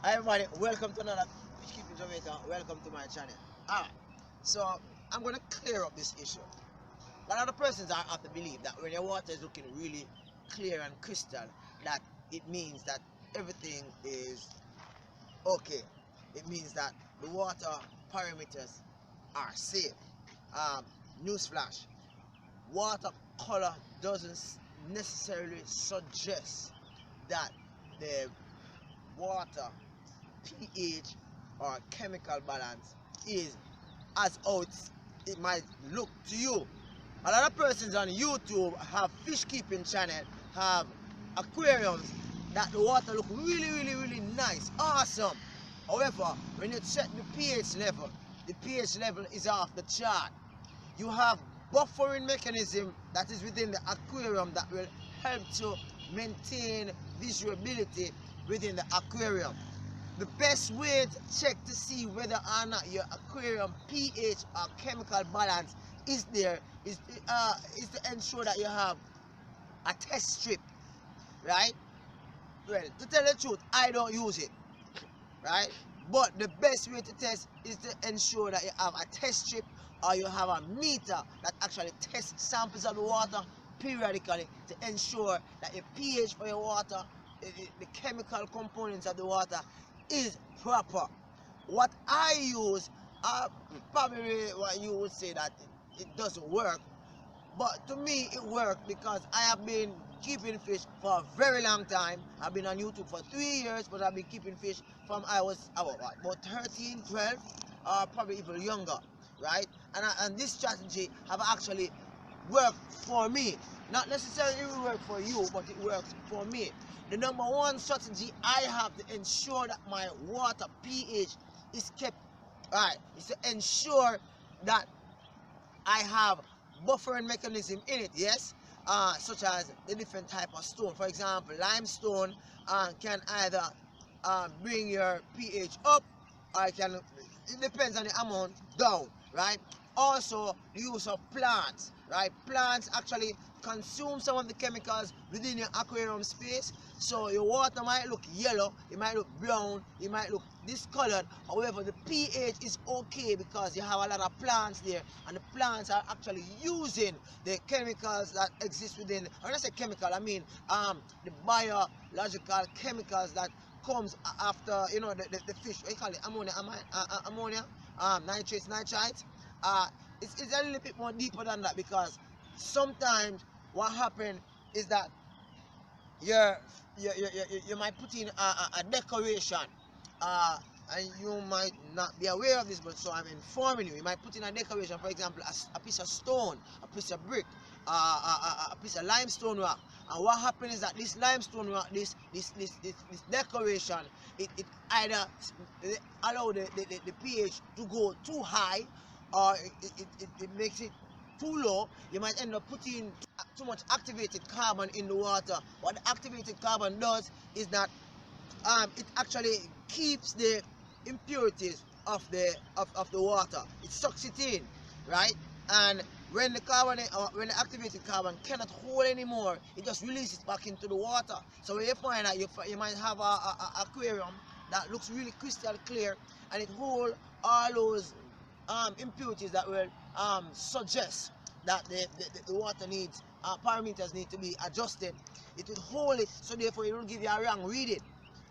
Hi everybody, welcome to another Fish Keeping Jamaica. Welcome to my channel. Alright, so I'm going to clear up this issue. A lot of persons are of the belief that when your water is looking really clear and crystal, that it means that everything is okay. It means that the water parameters are safe. Newsflash, water color doesn't necessarily suggest that the water pH or chemical balance is as out it might look to you. A lot of persons on YouTube have fish keeping channel, have aquariums that the water look really nice, awesome. However, when you check the pH level is off the chart. You have buffering mechanism that is within the aquarium that will help to maintain visuality within the aquarium. The best way to check to see whether or not your aquarium pH or chemical balance is there is to ensure that you have a test strip, right? Well, to tell the truth, I don't use it, right? But the best way to test is to ensure that you have a test strip or you have a meter that actually tests samples of the water periodically to ensure that your pH for your water, the chemical components of the water is proper. What I use, probably what you would say that it doesn't work, but to me it worked because I have been keeping fish for a very long time. I've been on YouTube for 3 years, but I've been keeping fish from I was about 13, 12, or probably even younger, right? And this strategy have actually worked for me. Not necessarily it will work for you, but it works for me. The number one strategy I have to ensure that my water pH is kept right is to ensure that I have buffering mechanism in it, yes, such as the different type of stone. For example, limestone can either bring your pH up, or it depends on the amount, down, right? Also, the use of plants, right? Plants actually consume some of the chemicals within your aquarium space, so your water might look yellow, it might look brown, it might look discolored. However, the pH is okay because you have a lot of plants there, and the plants are actually using the chemicals that exist within. When I say chemical, I mean the biological chemicals that comes after, you know, the fish. What you call it? Ammonia, nitrates, nitrites. It's a little bit more deeper than that, because sometimes what happens is that you're, you might put in a decoration, uh, and you might not be aware of this, but so I'm informing you. You might put in a decoration, for example, a piece of stone, a piece of brick, a piece of limestone rock. And what happens is that this limestone rock, this decoration, it either allow the pH to go too high, or it makes it too low. You might end up putting too much activated carbon in the water. What the activated carbon does is that it actually keeps the impurities of the water. It sucks it in, right? And when the carbon, when the activated carbon cannot hold anymore, it just releases back into the water. So when you find that you might have a aquarium that looks really crystal clear, and it holds all those impurities that will suggest that the water needs, parameters need to be adjusted. It will hold it, so therefore it will give you a wrong reading,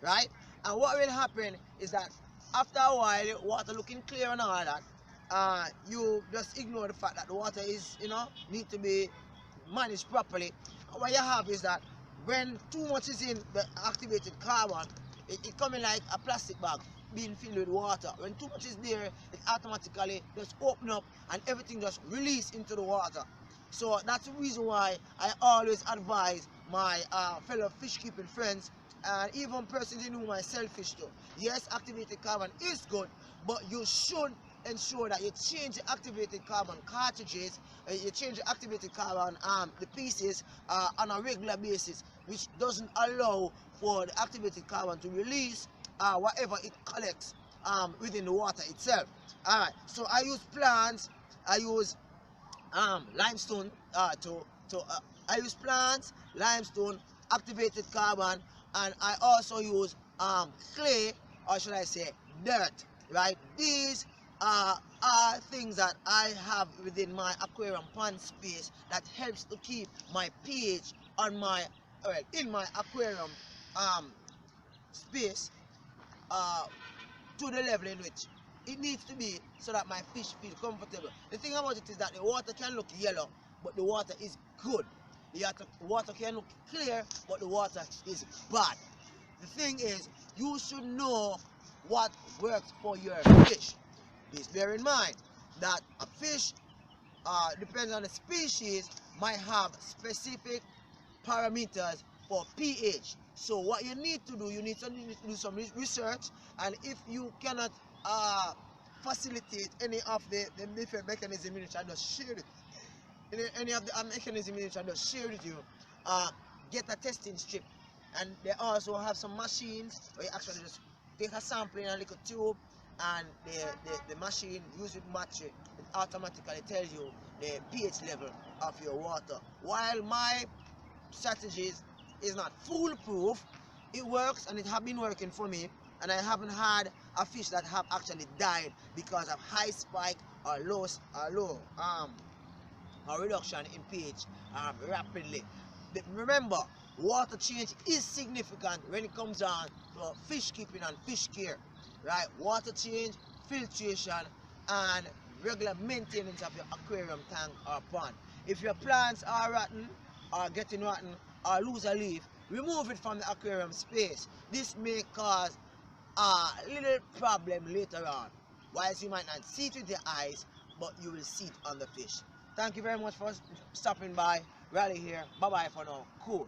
right? And what will happen is that after a while, water looking clear and all that, you just ignore the fact that the water is, you know, need to be managed properly. And what you have is that when too much is in the activated carbon, it coming like a plastic bag being filled with water. When too much is there, it automatically just open up and everything just release into the water. So that's the reason why I always advise my fellow fish keeping friends, and even persons in whom I sell fish to. Yes, activated carbon is good, but you should ensure that you change the activated carbon cartridges, you change the activated carbon the pieces on a regular basis, which doesn't allow for the activated carbon to release whatever it collects within the water itself. Alright, so I use plants, I use limestone I use plants, limestone, activated carbon, and I also use clay or should I say dirt, right? These are things that I have within my aquarium pond space that helps to keep my pH on my in my aquarium space to the level in which it needs to be, so that my fish feel comfortable. The thing about it is that the water can look yellow, but the water is good. The water can look clear, but the water is bad. The thing is, you should know what works for your fish. Please bear in mind that a fish, depends on the species, might have specific parameters for pH. So what you need to do, you need to do some research, and if you cannot facilitate any of the different mechanisms in which I just shared it, any of the mechanisms in which I just shared with you, get a testing strip. And they also have some machines where you actually just take a sample in a little tube, and the machine, use it match it automatically tells you the pH level of your water. While my strategies is not foolproof, it works, and it have been working for me, and I haven't had a fish that have actually died because of high spike or low or reduction in pH rapidly. Remember, water change is significant when it comes down to fish keeping and fish care, right? Water change, filtration, and regular maintenance of your aquarium tank or pond. If your plants are rotten or getting rotten or lose a leaf, remove it from the aquarium space. This may cause a little problem later on. Whilst you might not see it with your eyes, but you will see it on the fish. Thank you very much for stopping by. Riley here. Bye bye for now. Cool.